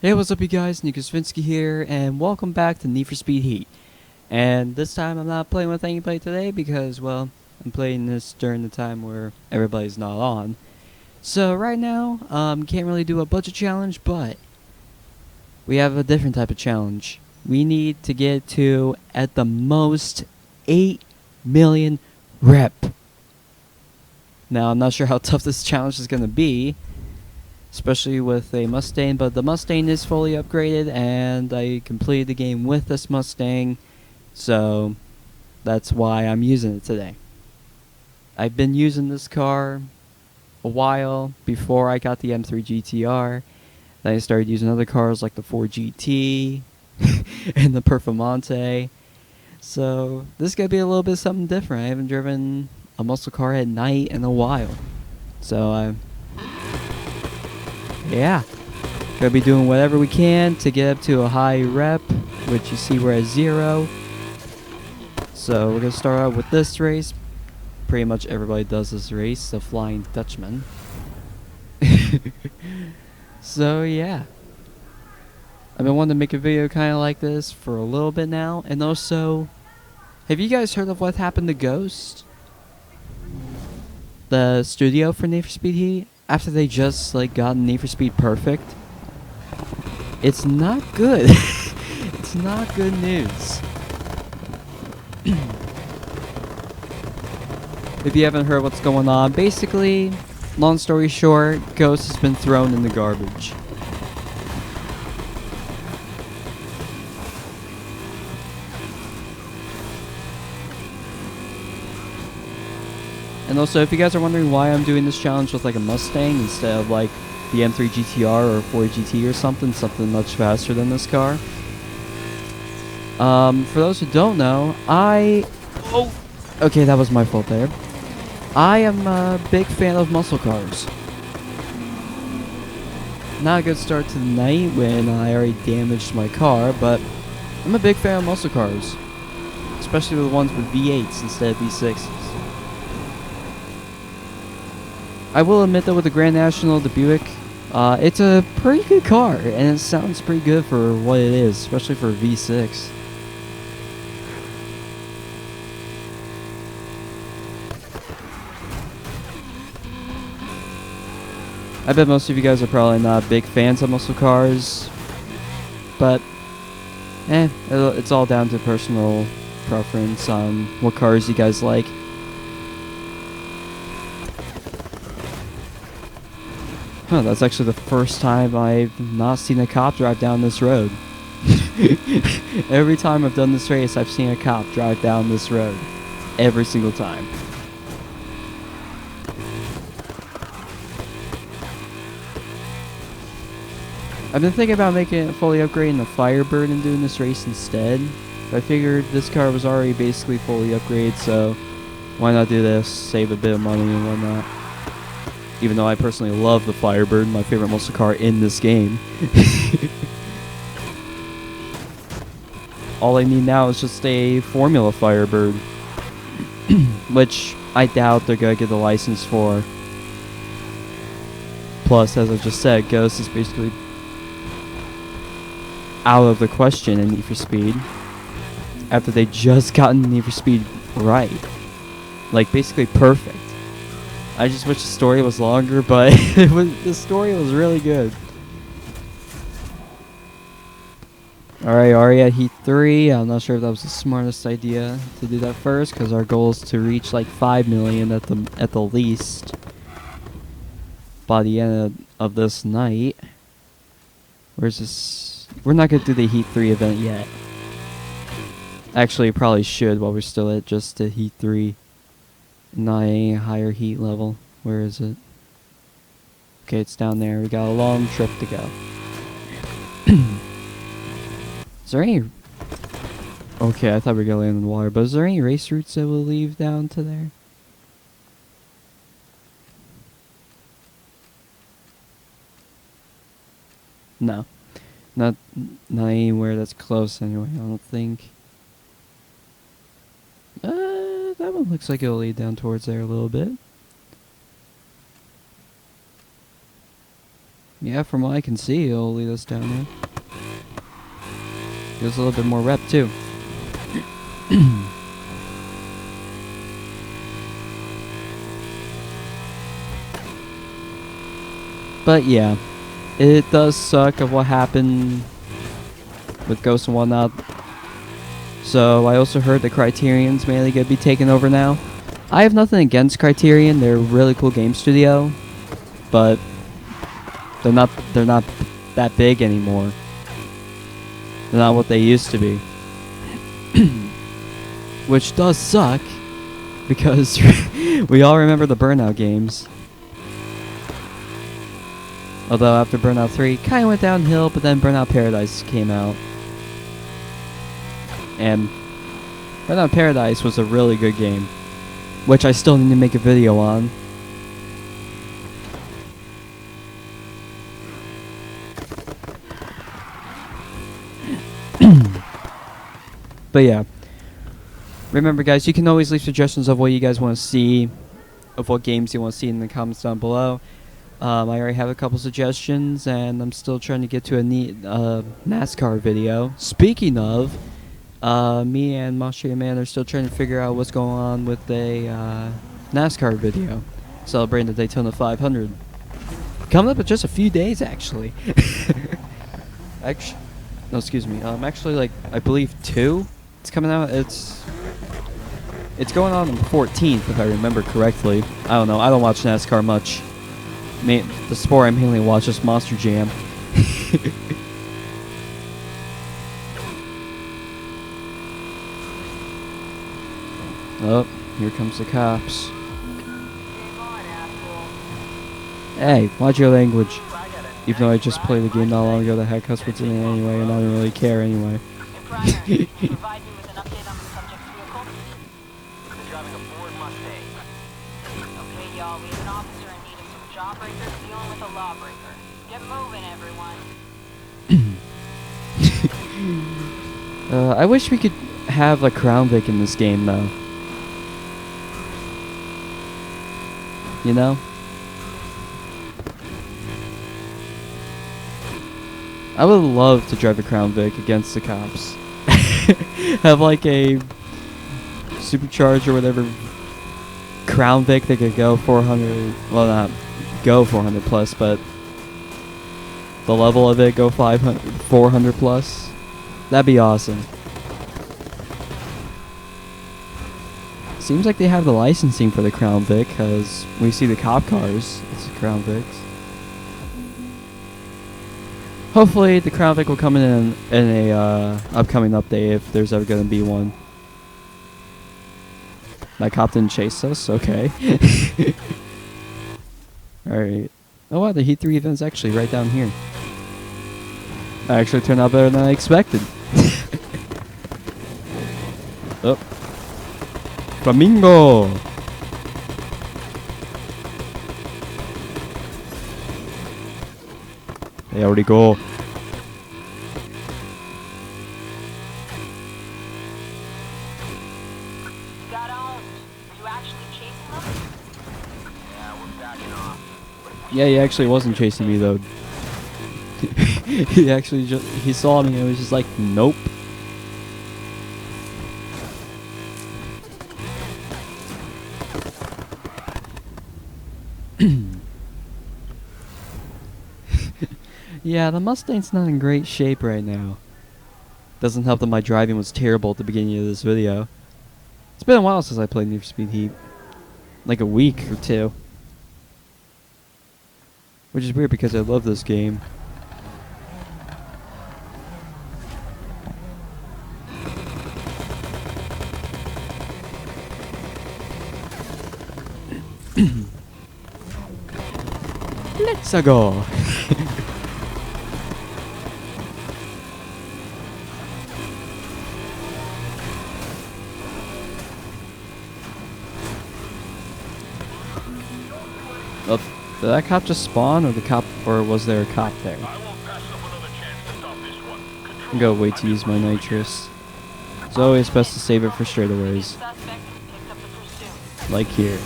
Hey, what's up, you guys? Nico Svinsky here, and welcome back to Need for Speed Heat. And this time I'm not playing with anybody today because, well, I'm playing this during the time where everybody's not on. So right now, can't really do a budget challenge, but we have a different type of challenge. We need to get to, at the most, 8 million rep. Now, I'm not sure how tough this challenge is going to be, especially with a Mustang, but the Mustang is fully upgraded and I completed the game with this Mustang, so that's why I'm using it today. I've been using this car a while before I got the M3 GTR. Then I started using other cars like the Ford GT and the Performante. So this is going to be a little bit something different. I haven't driven a muscle car at night in a while. So yeah, gonna be doing whatever we can to get up to a high rep, which you see we're at 0. So we're gonna start out with this race. Pretty much everybody does this race, the Flying Dutchman. So yeah, I've been wanting to make a video kind of like this for a little bit now. And also, have you guys heard of what happened to Ghost, the studio for Need for Speed Heat, after they just got Need for Speed Perfect? It's not good. It's not good news. If you haven't heard what's going on, basically, long story short, Ghost has been thrown in the garbage. And also, if you guys are wondering why I'm doing this challenge with a Mustang instead of the M3 GTR or Ford GT or something much faster than this car. For those who don't know, okay, that was my fault there. I am a big fan of muscle cars. Not a good start to the night when I already damaged my car, but I'm a big fan of muscle cars. Especially the ones with V8s instead of V6s. I will admit that with the Grand National, the Buick, it's a pretty good car, and it sounds pretty good for what it is, especially for a V6. I bet most of you guys are probably not big fans of muscle cars, but it's all down to personal preference on what cars you guys like. Huh, that's actually the first time I've not seen a cop drive down this road. Every time I've done this race, I've seen a cop drive down this road. Every single time. I've been thinking about making it fully upgrading the Firebird and doing this race instead. But I figured this car was already basically fully upgraded, so why not do this, save a bit of money and whatnot. Even though I personally love the Firebird, my favorite muscle car in this game. All I need now is just a Formula Firebird. Which I doubt they're going to get the license for. Plus, as I just said, Ghost is basically out of the question in Need for Speed. After they just gotten Need for Speed right. Basically perfect. I just wish the story was longer, but the story was really good. Alright, already at Heat 3. I'm not sure if that was the smartest idea to do that first, because our goal is to reach 5 million at the least by the end of this night. Where's this? We're not going to do the Heat 3 event yet. Actually, probably should while we're still at just the Heat 3. Not any higher heat level. Where is it? Okay, it's down there. We got a long trip to go. Is there any... Okay, I thought we were going to land in the water, but is there any race routes that will leave down to there? No. Not anywhere that's close anyway, I don't think. That one looks like it'll lead down towards there a little bit. Yeah, from what I can see, it'll lead us down there. Gives a little bit more rep, too. But yeah, it does suck of what happened with Ghosts and whatnot. So I also heard the Criterion's mainly gonna be taken over now. I have nothing against Criterion; they're a really cool game studio, but they're not that big anymore. They're not what they used to be, which does suck because we all remember the Burnout games. Although after Burnout 3, kind of went downhill, but then Burnout Paradise came out. And Burnout Paradise was a really good game, which I still need to make a video on. But yeah, remember guys, you can always leave suggestions of what you guys want to see, of what games you want to see in the comments down below. I already have a couple suggestions, and I'm still trying to get to a neat NASCAR video. Speaking of, me and Monster Man are still trying to figure out what's going on with a NASCAR video celebrating the Daytona 500. Coming up in just a few days, actually. No, excuse me. Actually, like I believe 2. It's coming out. It's going on the 14th, if I remember correctly. I don't know. I don't watch NASCAR much. The sport I mainly watch is Monster Jam. Oh, here comes the cops. Hey, watch your language. Even though I just played the game not long ago, the heck cuss words in it anyway, and I don't really care anyway. I wish we could have a Crown Vic in this game, though. You know? I would love to drive a Crown Vic against the cops. Have like a supercharged or whatever Crown Vic that could go 400, well not go 400 plus, but the level of it go 500, 400 plus. That'd be awesome. Seems like they have the licensing for the Crown Vic, because we see the cop cars. It's the Crown Vics. Hopefully the Crown Vic will come in a upcoming update if there's ever going to be one. That cop didn't chase us? Okay. Alright. Oh wow, the Heat 3 event's actually right down here. That actually turned out better than I expected. Oh. Flamingo! They already go. Got owned. Are you actually chasing them? Yeah, we're backing off. Yeah, he actually wasn't chasing me though. He actually he saw me and was just like, nope. Yeah, the Mustang's not in great shape right now. Doesn't help that my driving was terrible at the beginning of this video. It's been a while since I played Need for Speed Heat. Like a week or 2. Which is weird because I love this game. Let's go. Oh, did that cop just spawn, or was there a cop there? I'm gonna wait to use my nitrous. It's always best to save it for straightaways. Like here.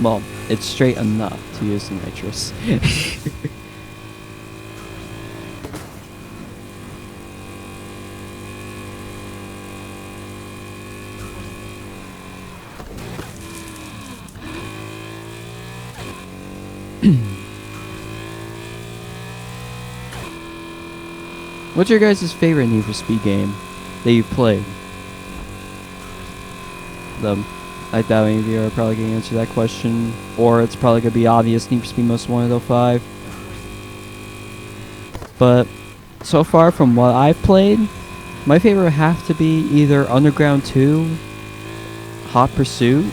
Well, it's straight enough to use the nitrous. What's your guys' favorite Need for Speed game that you've played? I doubt any of you are probably going to answer that question, or it's probably going to be obvious, Need for Speed Most Wanted 05. But so far from what I've played, my favorite would have to be either Underground 2, Hot Pursuit,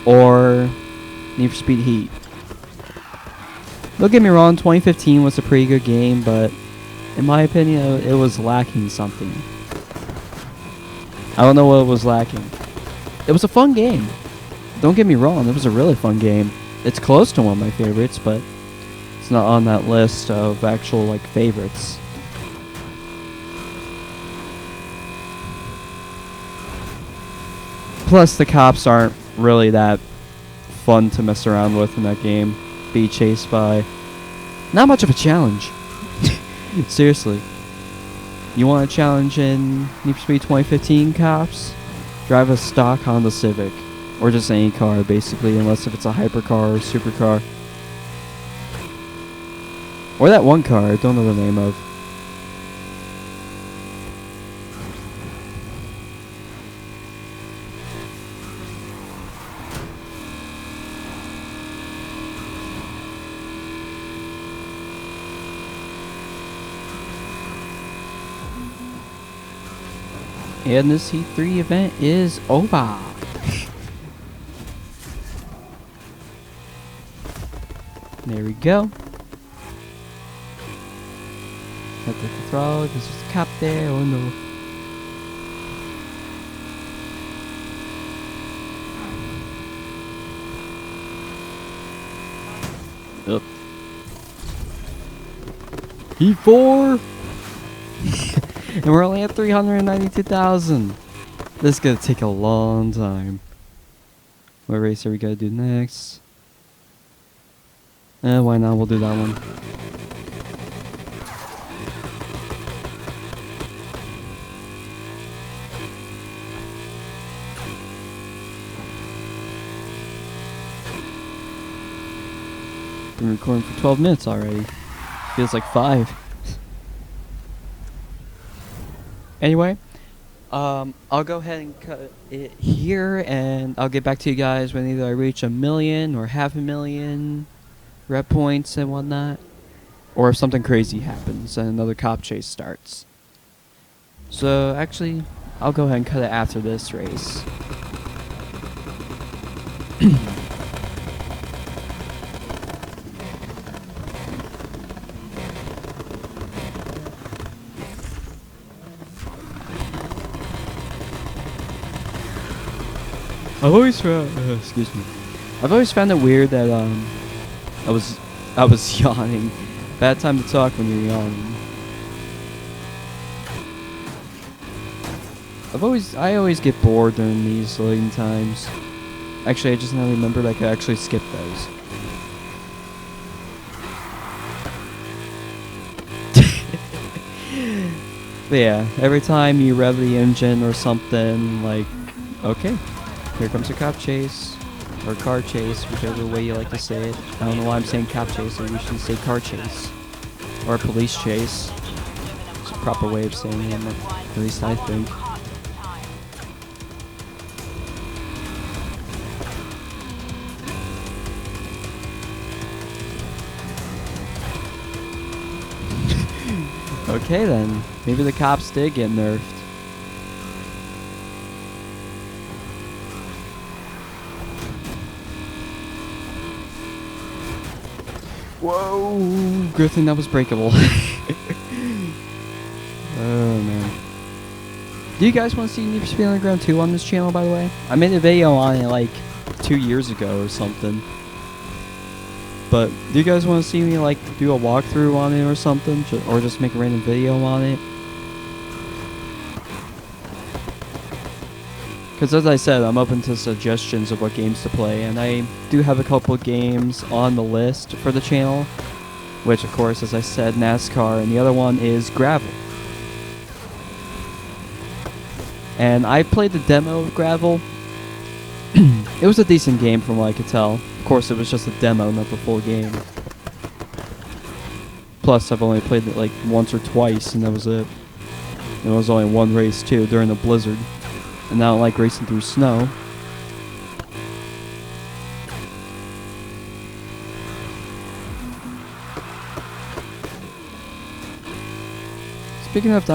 or Need for Speed Heat. Don't get me wrong, 2015 was a pretty good game, but in my opinion, it was lacking something. I don't know what it was lacking. It was a fun game. Don't get me wrong, it was a really fun game. It's close to one of my favorites, but it's not on that list of actual, like, favorites. Plus, the cops aren't really that fun to mess around with in that game. Be chased by... Not much of a challenge. Seriously. You want a challenge in Need for Speed 2015, cops? Drive a stock Honda Civic. Or just any car, basically, unless if it's a hypercar or supercar. Or that one car I don't know the name of. And this Heat 3 event is over. There we go. Have to throttle because there's a cop there. Oh no. Up. Heat 4! And we're only at 392,000. This is gonna take a long time. What race are we gonna do next? Why not? We'll do that one. Been recording for 12 minutes already. Feels like 5. Anyway, I'll go ahead and cut it here, and I'll get back to you guys when either I reach 1 million or 500,000 rep points and whatnot, or if something crazy happens and another cop chase starts. So actually, I'll go ahead and cut it after this race. I've always found, excuse me. I've always found it weird that I was yawning. Bad time to talk when you're yawning. I always get bored during these loading times. Actually, I just now remembered I could actually skip those. But yeah, every time you rev the engine or something, like, okay. Here comes a cop chase, or car chase, whichever way you like to say it. I don't know why I'm saying cop chase, I usually say car chase. Or police chase. It's a proper way of saying it, at least I think. Okay then, maybe the cops did get nerfed. Whoa! Good thing that was breakable. Oh man. Do you guys want to see Need for Speed Underground 2 on this channel, by the way? I made a video on it like 2 years ago or something. But do you guys want to see me like do a walkthrough on it or something? Or just make a random video on it? Because as I said, I'm open to suggestions of what games to play, and I do have a couple games on the list for the channel, which of course, as I said, NASCAR, and the other one is Gravel. And I played the demo of Gravel. It was a decent game from what I could tell. Of course, it was just a demo, not the full game. Plus, I've only played it like once or twice, and that was it. And it was only one race too, during the blizzard. And I don't like racing through snow. Speaking of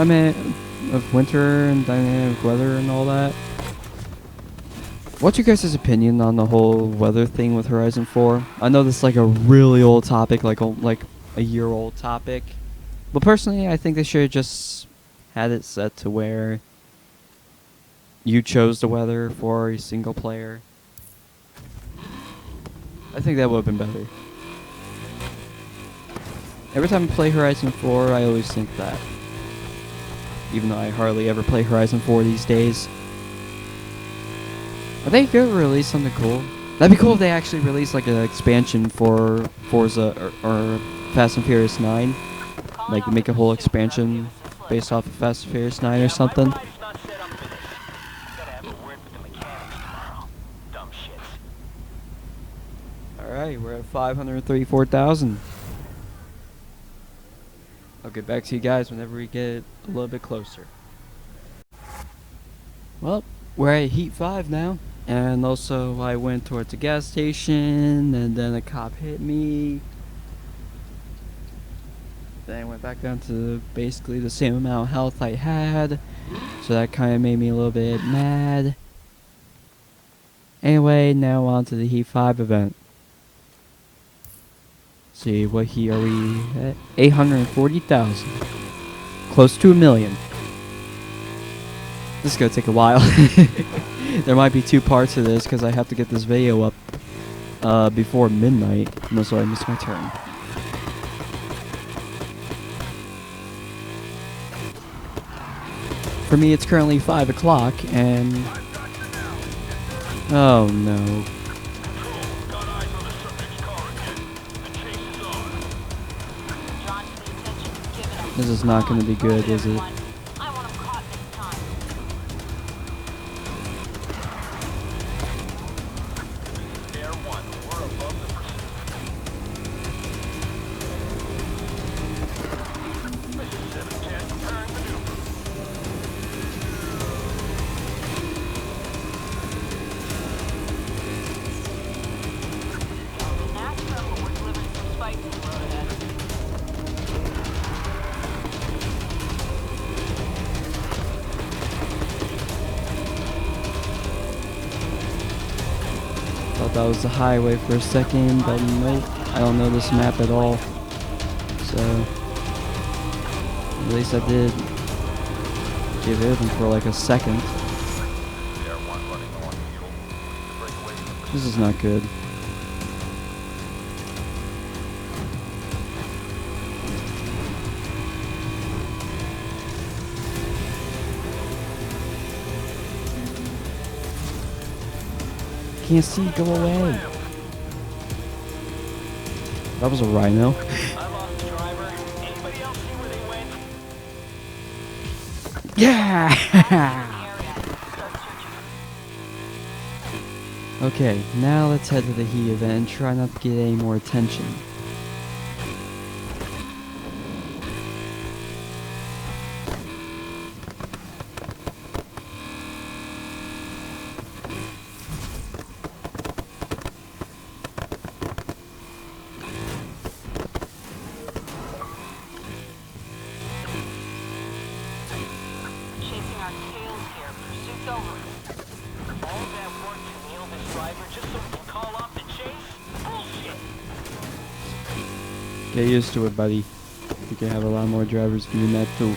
winter and dynamic weather and all that, what's your guys' opinion on the whole weather thing with Horizon 4? I know this is like a really old topic, like a year-old topic. But personally, I think they should have just had it set to where you chose the weather for a single player. I think that would have been better. Every time I play Horizon 4, I always think that. Even though I hardly ever play Horizon 4 these days. Are they gonna release something cool? That'd be cool if they actually released like an expansion for Forza or Fast and Furious 9. Like make a whole expansion based off of Fast and Furious 9 or something. Alright, we're at 534,000. I'll get back to you guys whenever we get a little bit closer. Well, we're at Heat 5 now. And also I went towards a gas station and then a cop hit me. Then I went back down to basically the same amount of health I had. So that kind of made me a little bit mad. Anyway, now on to the Heat 5 event. See, what heat are we at? 840,000. Close to 1 million. This is gonna take a while. There might be 2 parts to this because I have to get this video up before midnight, unless I miss my turn. For me, it's currently 5 o'clock, and oh no. This is not going to be good, is it? Thought that was the highway for a second, but nope. I don't know this map at all. So, at least I did give it for like a second. This is not good. Can't see, go away. That was a rhino. Yeah! Okay, now let's head to the Heat event and try not to get any more attention. Get used to it, buddy. You can have a lot more drivers doing that too.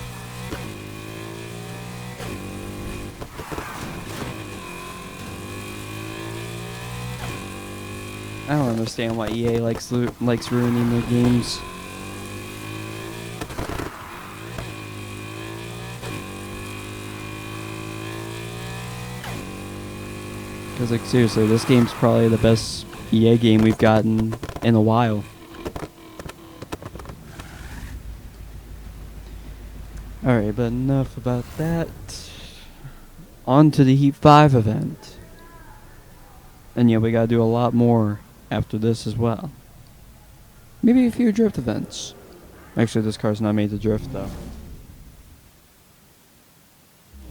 I don't understand why EA likes ruining their games. Because, like, seriously, this game's probably the best EA game we've gotten in a while. Alright, but enough about that. On to the Heat 5 event. And yeah, we gotta do a lot more after this as well. Maybe a few drift events. Actually, this car's not made to drift, though.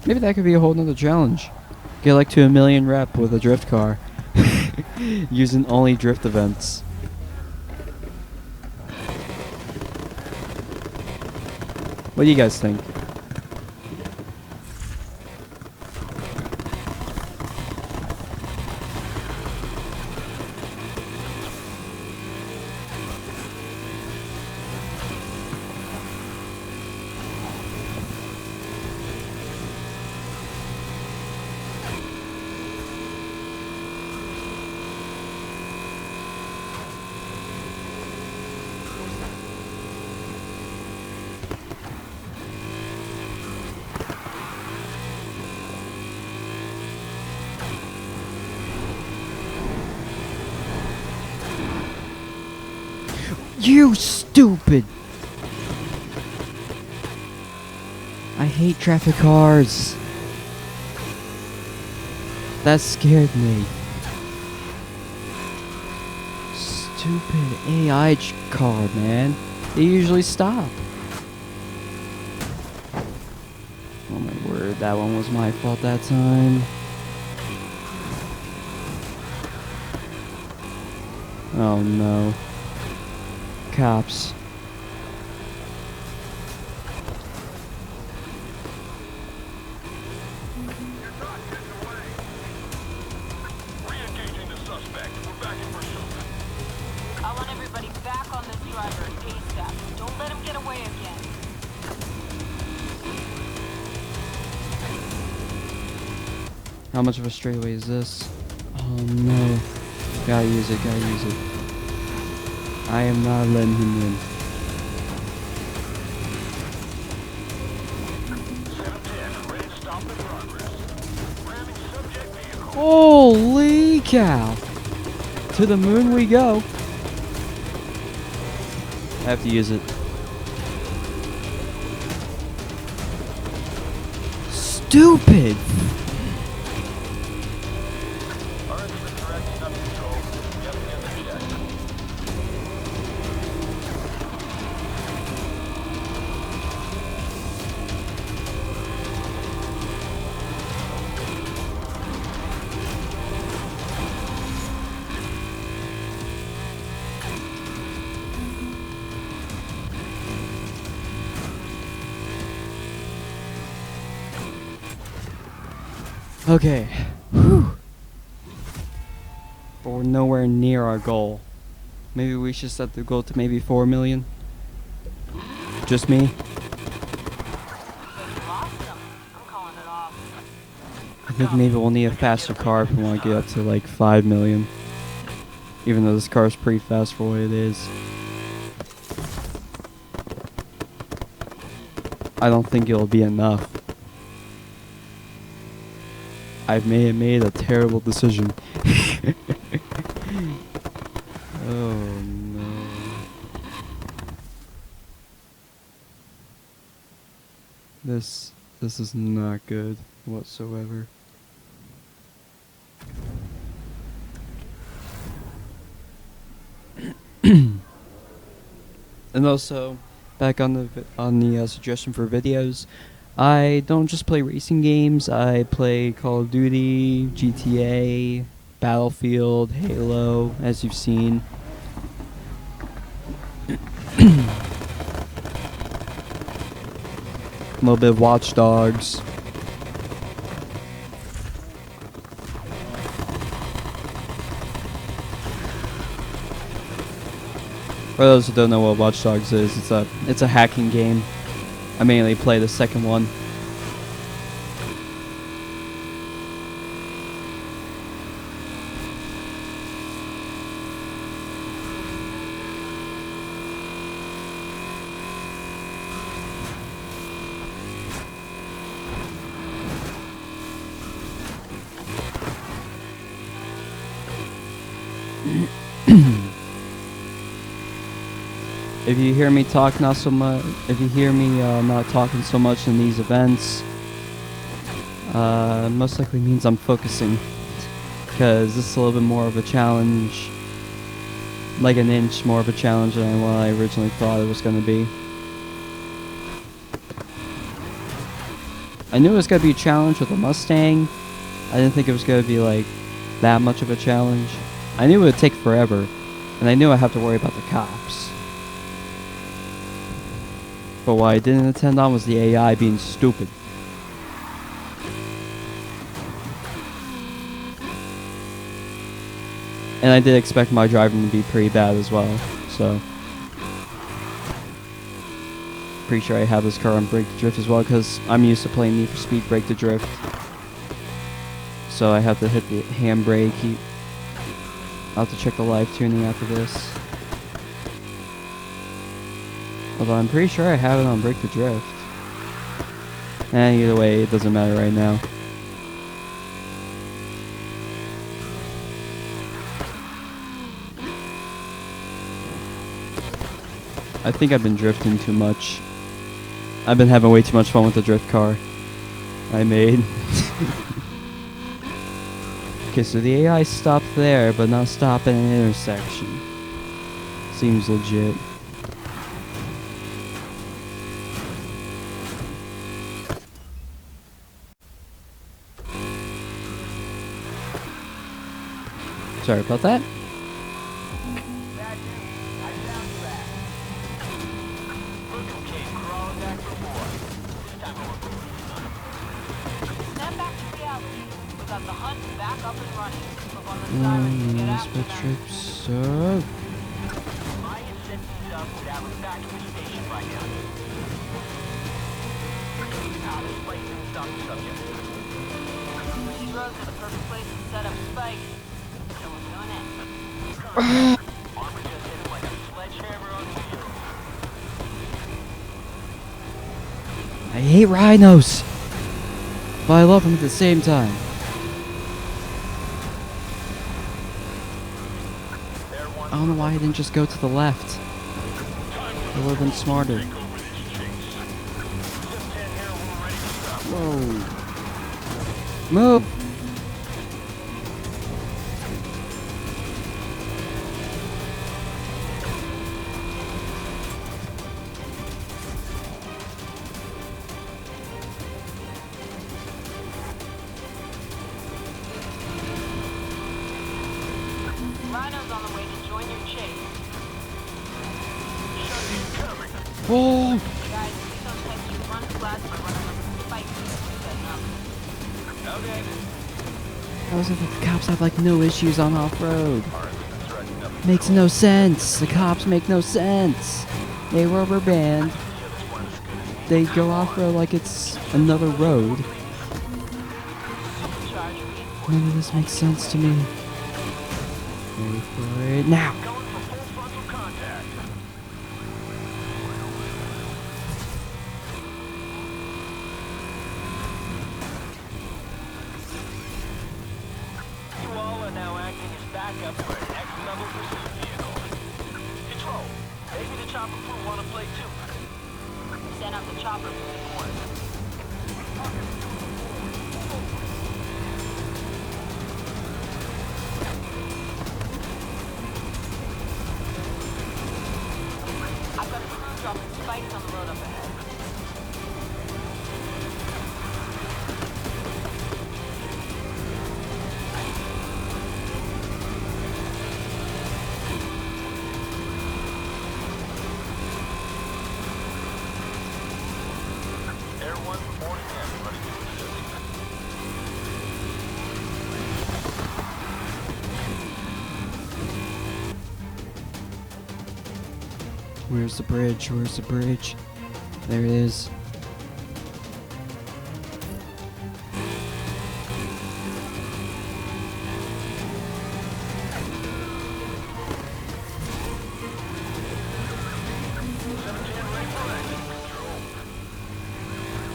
Maybe that could be a whole nother challenge. Get like to 1,000,000 rep with a drift car. Using only drift events. What do you guys think? You stupid! I hate traffic cars. That scared me. Stupid AI car, man. They usually stop. Oh my word, that one was my fault that time. Oh no. Cops. Re-engaging the suspect. We're back in pursuit. I want everybody back on this driver ASAP. Don't let him get away again. How much of a straightaway is this? Oh no. Gotta use it, gotta use it. I am not letting him in. 710, ready to stop the progress. Ramming subject vehicle. Holy cow! To the moon we go. I have to use it. Stupid! Our instrument directing up control. Yep, get the check. Okay. Whew. But we're nowhere near our goal. Maybe we should set the goal to maybe 4 million. Just me. You lost him. I'm calling it off. I think maybe we'll need a faster car if we want to get up to like 5 million. Even though this car is pretty fast for what it is. I don't think it'll be enough. I may have made a terrible decision. Oh no. This is not good whatsoever. And also, back on the suggestion for videos, I don't just play racing games. I play Call of Duty, GTA, Battlefield, Halo, as you've seen. A little bit of Watch Dogs. For those who don't know what Watch Dogs is, it's a hacking game. I mainly play the second one. If you hear me talk not so much, if you hear me not talking so much in these events, most likely means I'm focusing, because this is a little bit more of a challenge, like an inch more of a challenge than what I originally thought it was going to be. I knew it was going to be a challenge with a Mustang. I didn't think it was going to be like that much of a challenge. I knew it would take forever, and I knew I'd have to worry about the cops. But what I didn't intend on was the AI being stupid. And I did expect my driving to be pretty bad as well, so. Pretty sure I have this car on Break to Drift as well, because I'm used to playing Need for Speed Break to Drift. So I have to hit the handbrake. I'll have to check the live tuning after this. Although I'm pretty sure I have it on Break to Drift. And either way, it doesn't matter right now. I think I've been drifting too much. I've been having way too much fun with the drift car I made. Okay, so the AI stopped there, but not stop at an intersection. Seems legit. Sorry about that. Snap back to reality. We got the hunt back up and running. Look on the sirens to get after them. Trips. My incentives up without back to the station right now. This place didn't stop the subject. These roads are the perfect place to set up spikes. So we're doing it. Armor just hit him like a sledgehammer on steel. I hate rhinos, but I love them at the same time. I don't know why I didn't just go to the left. I would have been smarter. Whoa. Move! Rhino's on the way to join your chase. Oh! Guys, please don't text you run flat by running up the spike. Setting up. Okay. How is it that the cops have like no issues on off-road? Makes no sense. The cops make no sense. They rubber band. They go off-road like it's another road. Charge None of this makes sense to me. Ready for it now. Going for full frontal contact. You all are now acting as backup for an X-level pursuit vehicle. Control. Maybe the chopper crew want to play too. Send out the chopper from the corner. I've got a crew dropping spikes on the road up ahead. Air 1 reporting in. Ready to assist. Where's the bridge? Where's the bridge? There it is.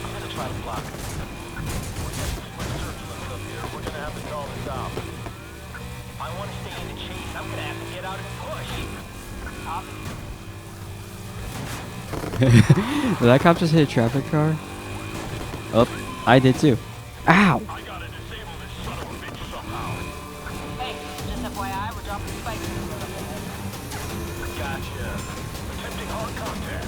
I'm gonna try to block it. We're getting too much turbulence up here. We're gonna have to call this off. I want to stay in the chase. I'm gonna have to get out and push. Copy. Did that cop just hit a traffic car? Oh, I did too. Ow! I gotta disable this son of a bitch somehow. Hey, just FYI, we're dropping spikes in the road up ahead. Gotcha. Attempting hard contact.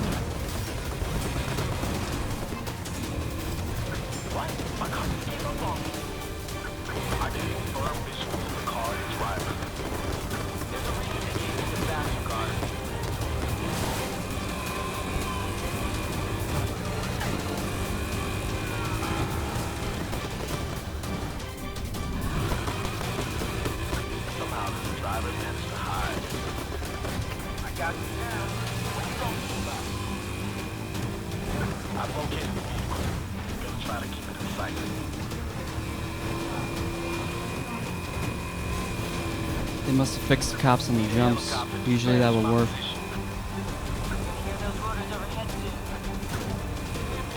What? My car just gave up on me. I can confirm this was the car and driver. There's a reason they gave me the faster car. Somehow the driver managed to hide. I got you now. What you talking about? I've located the vehicle. Gonna try to keep it in sight. They must have fixed the cops on the jumps. Usually that would work. Gonna hear those rotors overhead soon.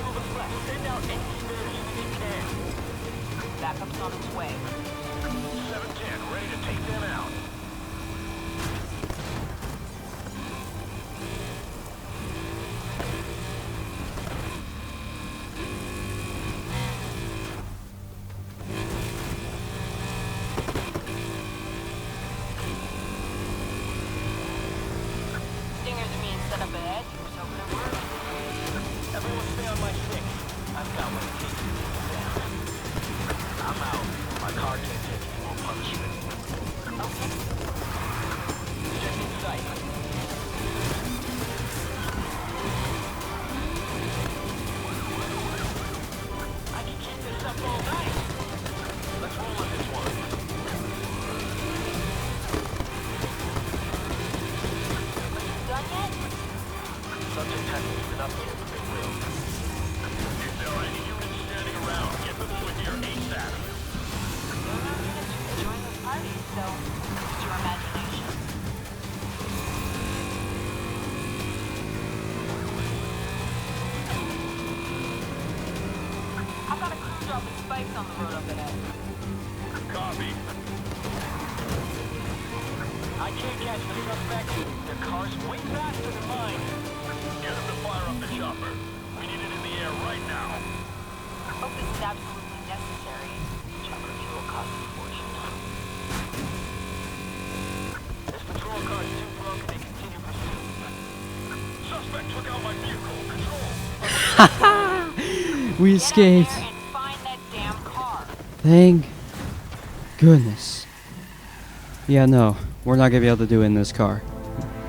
Move the flat. Send out any spare units you can. Backup's on its way. 710, ready to take them out. Stingers are being set up ahead. Here's hoping it works. Everyone stay on my 6. I've got what it takes to take them down. I'm out. My car can't take any more punishment. Okay. Check in sight. I can keep this up all night. Let's roll with this one. Done yet? Subject hasn't even updated, but they will. If there are any units standing around, get them over here ASAP. There are no units enjoying this party, so use your imagination. I've got a crew dropping spikes on the road up ahead. Copy. I can't catch the suspect. Their car's way faster than mine. Get them to fire up the chopper. We need it in the air right now. I hope this is absolutely necessary. Chopper fuel costs a fortune. This patrol car's too broken to continue pursuit. Suspect took out my vehicle. Control. We Get out escaped. there and find that damn car. Thank goodness. Yeah, no. We're not gonna be able to do it in this car.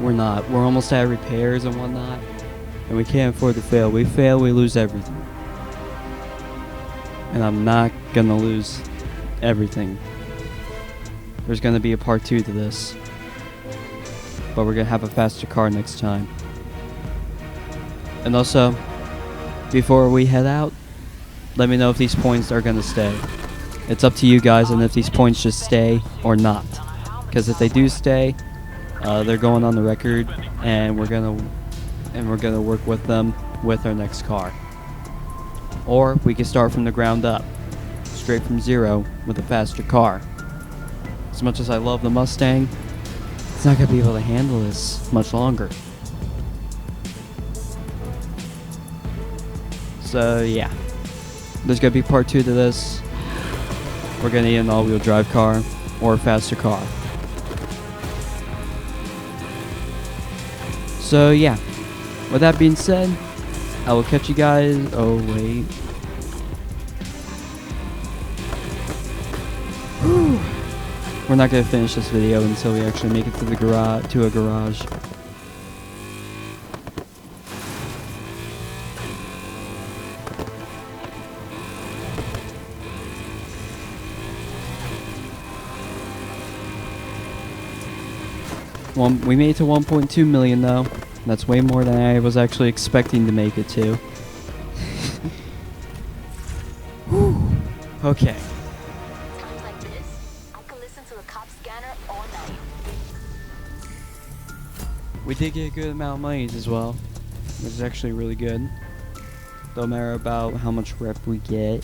We're not. We're almost at repairs and whatnot. And we can't afford to fail. We fail, we lose everything. And I'm not gonna lose everything. There's gonna be a part 2 to this. But we're gonna have a faster car next time. And also, before we head out, let me know if these points are gonna stay. It's up to you guys and if these points just stay or not. Because if they do stay, they're going on the record, and we're gonna work with them with our next car. Or we can start from the ground up, straight from zero with a faster car. As much as I love the Mustang, it's not gonna be able to handle this much longer. So yeah, there's gonna be part 2 to this. We're gonna need an all-wheel drive car or a faster car. So yeah, with that being said, I will catch you guys. Oh wait. Whew. We're not gonna finish this video until we actually make it to the garage, to a garage. Well, we made it to 1.2 million though. That's way more than I was actually expecting to make it to. Whew. Okay. Times like this, I could listen to the cop scanner all night. We did get a good amount of money as well, which is actually really good. Don't matter about how much rep we get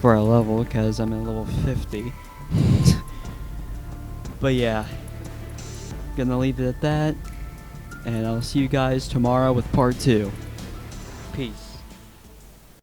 for our level, because I'm at level 50. But yeah, gonna leave it at that. and I'll see you guys tomorrow with part 2. Peace.